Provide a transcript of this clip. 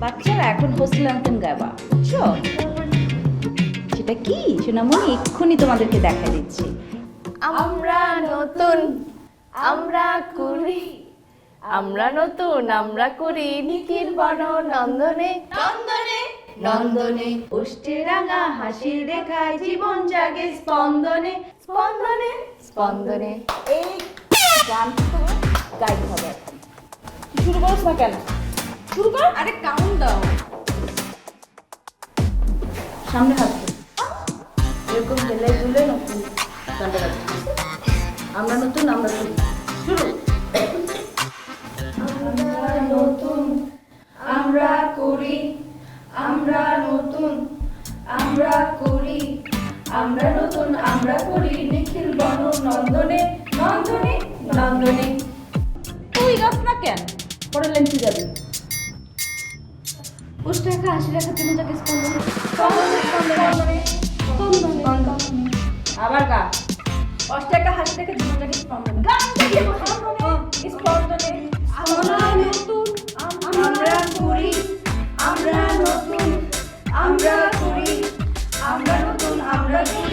বাচ্চারা এখন hostel anthem গাইবা, বুঝছো? সেটা কি সোনামণি, এক্ষুনি তোমাদেরকে দেখা দিচ্ছি। আমরা নতুন, আমরা করি, আমরা নতুন, আমরা করি নিখিল বন নন্দনে, নন্দনে নন্দনে, ওষ্ঠে রাঙা হাসির রেখায় জীবন জাগে স্পন্দনে, স্পন্দনে স্পন্দনে। এই গান তো গাইতে হবে। শুরু করছ না কেন? শুরু কর। আরে কাউন্ট দাও। সামনে হাত দে। এরকম হেলে দুলে নতুন গানটা গাইতে হবে। আমরা নতুন, আমরা করি। শুরু। আমরা নতুন, আমরা করি, আমরা নতুন, আমরা করি, আমরা নতুন, আমরা করি নিখিল বন নন্দনে, নন্দনে নন্দনে। তুই গাছ না কেন? পরের লাইন কি যাবে? পুষ্ট রেখা হাসি রেখা তুমি যাকে স্পন্দনে, স্পন্দনে, স্পন্দনে, স্পন্দনে স্পন্দনে। আবার গা। অষ্টাকা হাসি রেখা জীবন যাকে স্পন্দনে। গান